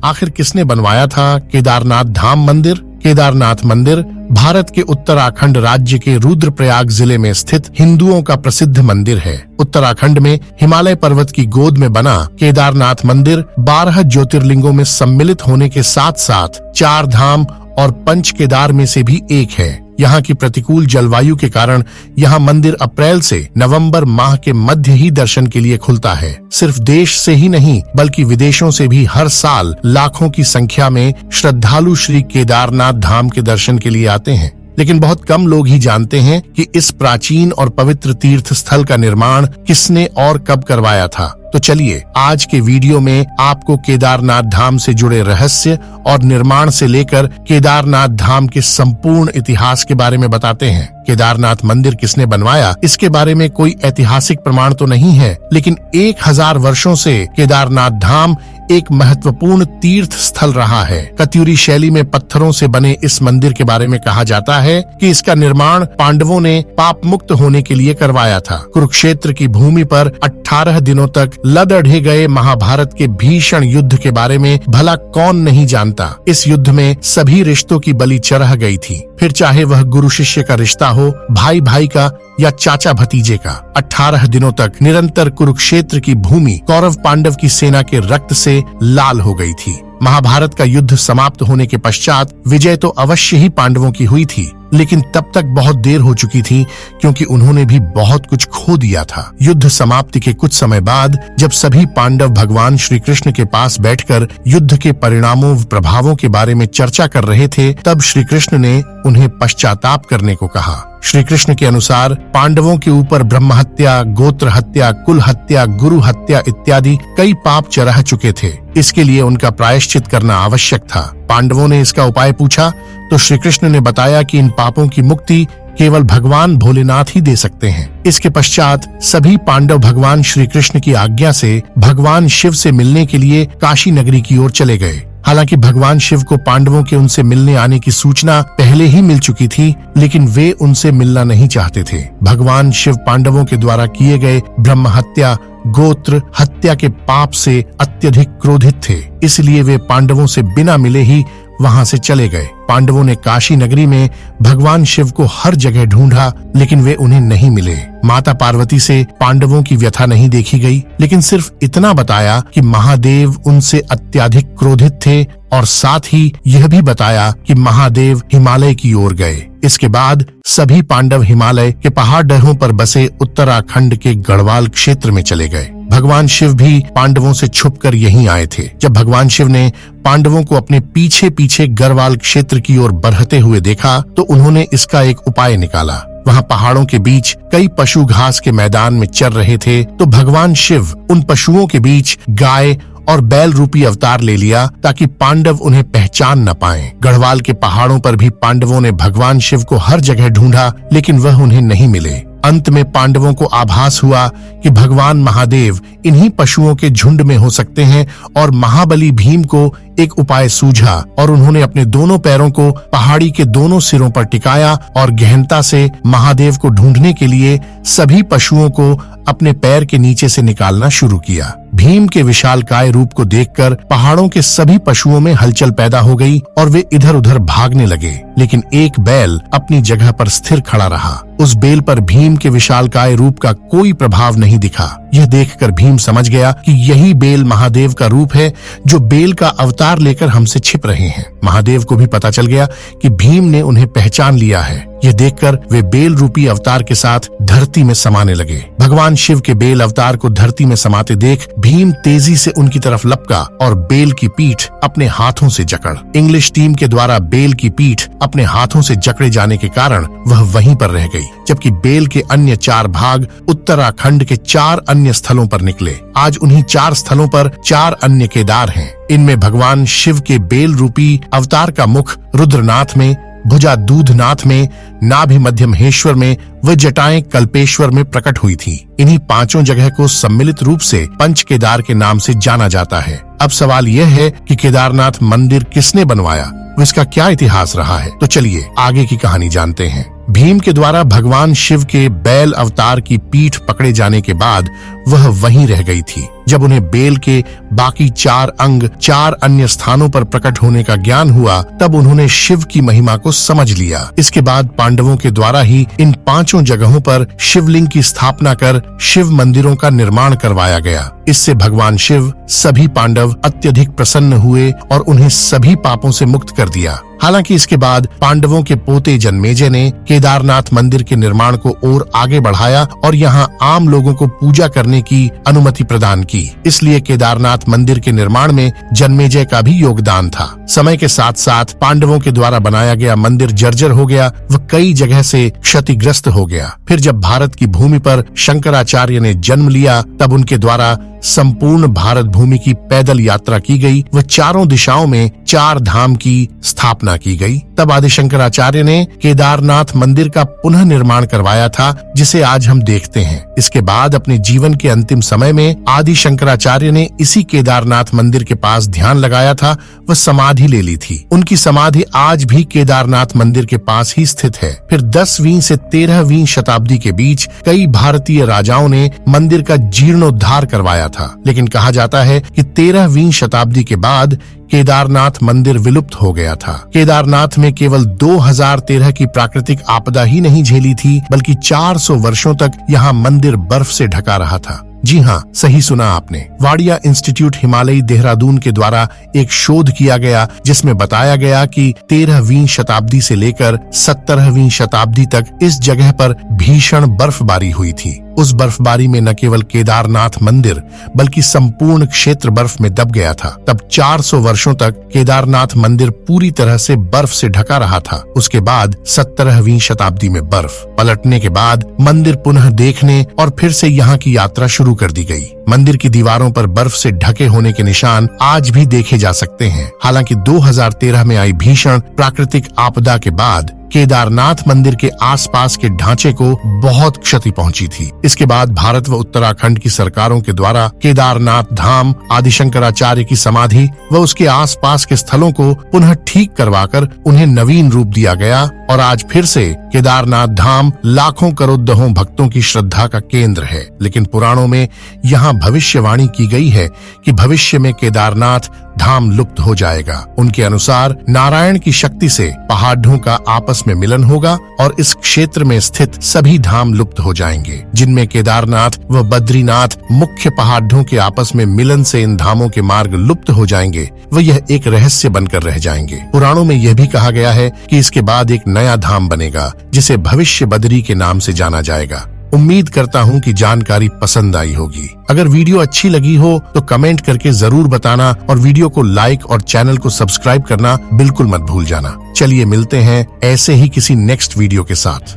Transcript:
आखिर किसने बनवाया था केदारनाथ धाम मंदिर? केदारनाथ मंदिर भारत के उत्तराखंड राज्य के रुद्रप्रयाग जिले में स्थित हिंदुओं का प्रसिद्ध मंदिर है। उत्तराखंड में हिमालय पर्वत की गोद में बना केदारनाथ मंदिर 12 ज्योतिर्लिंगों में सम्मिलित होने के साथ साथ 4 धाम और 5 केदार में से भी एक है। यहाँ की प्रतिकूल जलवायु के कारण यहाँ मंदिर अप्रैल से नवंबर माह के मध्य ही दर्शन के लिए खुलता है। सिर्फ देश से ही नहीं बल्कि विदेशों से भी हर साल लाखों की संख्या में श्रद्धालु श्री केदारनाथ धाम के दर्शन के लिए आते हैं। लेकिन बहुत कम लोग ही जानते हैं कि इस प्राचीन और पवित्र तीर्थ स्थल का निर्माण किसने और कब करवाया था। तो चलिए आज के वीडियो में आपको केदारनाथ धाम से जुड़े रहस्य और निर्माण से लेकर केदारनाथ धाम के संपूर्ण इतिहास के बारे में बताते हैं। केदारनाथ मंदिर किसने बनवाया, इसके बारे में कोई ऐतिहासिक प्रमाण तो नहीं है, लेकिन 1000 वर्षों से केदारनाथ धाम एक महत्वपूर्ण तीर्थ स्थल रहा है। कत्यूरी शैली में पत्थरों से बने इस मंदिर के बारे में कहा जाता है कि इसका निर्माण पांडवों ने पाप मुक्त होने के लिए करवाया था। कुरुक्षेत्र की भूमि पर 18 दिनों तक लड़े गए महाभारत के भीषण युद्ध के बारे में भला कौन नहीं जानता। इस युद्ध में सभी रिश्तों की बलि चढ़ गई थी, फिर चाहे वह गुरु शिष्य का रिश्ता हो, भाई भाई का या चाचा भतीजे का। 18 दिनों तक निरंतर कुरुक्षेत्र की भूमि कौरव पांडव की सेना के रक्त से लाल हो गई थी। महाभारत का युद्ध समाप्त होने के पश्चात विजय तो अवश्य ही पांडवों की हुई थी, लेकिन तब तक बहुत देर हो चुकी थी क्योंकि उन्होंने भी बहुत कुछ खो दिया था। युद्ध समाप्ति के कुछ समय बाद जब सभी पांडव भगवान श्री कृष्ण के पास बैठकर युद्ध के परिणामों व प्रभावों के बारे में चर्चा कर रहे थे, तब श्री कृष्ण ने उन्हें पश्चाताप करने को कहा। श्री कृष्ण के अनुसार पांडवों के ऊपर ब्रह्म हत्या, गोत्र हत्या, कुल हत्या, गुरु हत्या इत्यादि कई पाप चढ़ चुके थे। इसके लिए उनका प्रायश्चित करना आवश्यक था। पांडवों ने इसका उपाय पूछा तो श्री कृष्ण ने बताया कि इन पापों की मुक्ति केवल भगवान भोलेनाथ ही दे सकते हैं। इसके पश्चात सभी पांडव भगवान श्री कृष्ण की आज्ञा से भगवान शिव से मिलने के लिए काशी नगरी की ओर चले गए। हालांकि भगवान शिव को पांडवों के उनसे मिलने आने की सूचना पहले ही मिल चुकी थी, लेकिन वे उनसे मिलना नहीं चाहते थे। भगवान शिव पांडवों के द्वारा किए गए ब्रह्म हत्या, गोत्र हत्या के पाप से अत्यधिक क्रोधित थे, इसलिए वे पांडवों से बिना मिले ही वहां से चले गए। पांडवों ने काशी नगरी में भगवान शिव को हर जगह ढूंढा, लेकिन वे उन्हें नहीं मिले। माता पार्वती से पांडवों की व्यथा नहीं देखी गई, लेकिन सिर्फ इतना बताया कि महादेव उनसे अत्यधिक क्रोधित थे और साथ ही यह भी बताया कि महादेव हिमालय की ओर गए। इसके बाद सभी पांडव हिमालय के पहाड़ों पर बसे उत्तराखंड के गढ़वाल क्षेत्र में चले गए। भगवान शिव भी पांडवों से छुपकर यहीं आए थे। जब भगवान शिव ने पांडवों को अपने पीछे पीछे गढ़वाल क्षेत्र की ओर बढ़ते हुए देखा तो उन्होंने इसका एक उपाय निकाला। वहाँ पहाड़ों के बीच कई पशु घास के मैदान में चर रहे थे, तो भगवान शिव उन पशुओं के बीच गाय और बैल रूपी अवतार ले लिया ताकि पांडव उन्हें पहचान न पाएं। गढ़वाल के पहाड़ों पर भी पांडवों ने भगवान शिव को हर जगह ढूंढा, लेकिन वह उन्हें नहीं मिले। अंत में पांडवों को आभास हुआ कि भगवान महादेव इन्हीं पशुओं के झुंड में हो सकते हैं और महाबली भीम को एक उपाय सूझा और उन्होंने अपने दोनों पैरों को पहाड़ी के दोनों सिरों पर टिकाया और गहनता से महादेव को ढूंढने के लिए सभी पशुओं को अपने पैर के नीचे से निकालना शुरू किया। भीम के विशालकाय रूप को देखकर पहाड़ों के सभी पशुओं में हलचल पैदा हो गई और वे इधर उधर भागने लगे, लेकिन एक बैल अपनी जगह पर स्थिर खड़ा रहा। उस बैल पर भीम के विशालकाय रूप का कोई प्रभाव नहीं दिखा। यह देखकर भीम समझ गया कि यही बैल महादेव का रूप है जो बैल का अवतार लेकर हमसे छिप रहे हैं। महादेव को भी पता चल गया कि भीम ने उन्हें पहचान लिया है। यह देखकर वे बैल रूपी अवतार के साथ धरती में समाने लगे। भगवान शिव के बैल अवतार को धरती में समाते देख भीम तेजी से उनकी तरफ लपका और बैल की पीठ अपने हाथों से जकड़। इंग्लिश टीम के द्वारा बैल की पीठ अपने हाथों से जकड़े जाने के कारण वह वहीं पर रह गई, जबकि बैल के अन्य 4 भाग उत्तराखंड के 4 अन्य स्थलों पर निकले। आज उन्हीं 4 स्थलों पर 4 अन्य केदार हैं। इनमें भगवान शिव के बैल रूपी अवतार का मुख रुद्रनाथ में, भुजा दूधनाथ में, नाभि मध्य महेश्वर में व जटाएं कल्पेश्वर में प्रकट हुई थी। इन्हीं 5 जगह को सम्मिलित रूप से पंच केदार के नाम से जाना जाता है। अब सवाल यह है कि केदारनाथ मंदिर किसने बनवाया, इसका क्या इतिहास रहा है। तो चलिए आगे की कहानी जानते हैं। भीम के द्वारा भगवान शिव के बैल अवतार की पीठ पकड़े जाने के बाद वह वहीं रह गई थी। जब उन्हें बेल के बाकी 4 अंग 4 अन्य स्थानों पर प्रकट होने का ज्ञान हुआ, तब उन्होंने शिव की महिमा को समझ लिया। इसके बाद पांडवों के द्वारा ही इन 5 जगहों पर शिवलिंग की स्थापना कर शिव मंदिरों का निर्माण करवाया गया। इससे भगवान शिव सभी पांडव अत्यधिक प्रसन्न हुए और उन्हें सभी पापों से मुक्त कर दिया। हालांकि इसके बाद पांडवों के पोते जन्मेजय ने केदारनाथ मंदिर के निर्माण को और आगे बढ़ाया और यहाँ आम लोगों को पूजा करने की अनुमति प्रदान की। इसलिए केदारनाथ मंदिर के निर्माण में जन्मेजय का भी योगदान था। समय के साथ साथ पांडवों के द्वारा बनाया गया मंदिर जर्जर हो गया, वह कई जगह से क्षतिग्रस्त हो गया। फिर जब भारत की भूमि पर शंकराचार्य ने जन्म लिया, तब उनके द्वारा संपूर्ण भारत भूमि की पैदल यात्रा की गई। वह चारों दिशाओं में 4 धाम की स्थापना की गई। तब आदि शंकराचार्य ने केदारनाथ मंदिर का पुनः निर्माण करवाया था, जिसे आज हम देखते हैं। इसके बाद अपने जीवन के अंतिम समय में आदि शंकराचार्य ने इसी केदारनाथ मंदिर के पास ध्यान लगाया था, वह समाधि ले ली थी। उनकी समाधि आज भी केदारनाथ मंदिर के पास ही स्थित है। फिर 10वीं से 13वीं शताब्दी के बीच कई भारतीय राजाओं ने मंदिर का जीर्णोद्धार करवाया था, लेकिन कहा जाता है कि 13वीं शताब्दी के बाद केदारनाथ मंदिर विलुप्त हो गया था। केदारनाथ में केवल 2013 की प्राकृतिक आपदा ही नहीं झेली थी, बल्कि 400 वर्षों तक यहाँ मंदिर बर्फ से ढका रहा था। जी हाँ, सही सुना आपने। वाडिया इंस्टीट्यूट हिमालयी देहरादून के द्वारा एक शोध किया गया, जिसमें बताया गया कि 13वीं शताब्दी से लेकर 17वीं शताब्दी तक इस जगह पर भीषण बर्फबारी हुई थी। उस बर्फबारी में न केवल केदारनाथ मंदिर बल्कि संपूर्ण क्षेत्र बर्फ में दब गया था। तब 400 वर्षों तक केदारनाथ मंदिर पूरी तरह से बर्फ से ढका रहा था। उसके बाद 17वीं शताब्दी में बर्फ पलटने के बाद मंदिर पुनः देखने और फिर से यहाँ की यात्रा शुरू कर दी गई। मंदिर की दीवारों पर बर्फ से ढके होने के निशान आज भी देखे जा सकते हैं। हालांकि 2013 में आई भीषण प्राकृतिक आपदा के बाद केदारनाथ मंदिर के आसपास के ढांचे को बहुत क्षति पहुंची थी। इसके बाद भारत व उत्तराखंड की सरकारों के द्वारा केदारनाथ धाम, आदि शंकराचार्य की समाधि व उसके आसपास के स्थलों को पुनः ठीक करवाकर उन्हें नवीन रूप दिया गया और आज फिर से केदारनाथ धाम लाखों करोड़ों भक्तों की श्रद्धा का केंद्र है। लेकिन पुराणों में यहाँ भविष्यवाणी की गई है कि भविष्य में केदारनाथ धाम लुप्त हो जाएगा। उनके अनुसार नारायण की शक्ति से पहाड़ों का आपस में मिलन होगा और इस क्षेत्र में स्थित सभी धाम लुप्त हो जाएंगे, जिनमें केदारनाथ व बद्रीनाथ मुख्य पहाड़ों के आपस में मिलन से इन धामों के मार्ग लुप्त हो जाएंगे व यह एक रहस्य बनकर रह जाएंगे। पुराणों में यह भी कहा गया है कि इसके बाद एक नया धाम बनेगा, जिसे भविष्य बद्री के नाम से जाना जाएगा। उम्मीद करता हूँ कि जानकारी पसंद आई होगी। अगर वीडियो अच्छी लगी हो तो कमेंट करके जरूर बताना और वीडियो को लाइक और चैनल को सब्सक्राइब करना बिल्कुल मत भूल जाना। चलिए मिलते हैं ऐसे ही किसी नेक्स्ट वीडियो के साथ।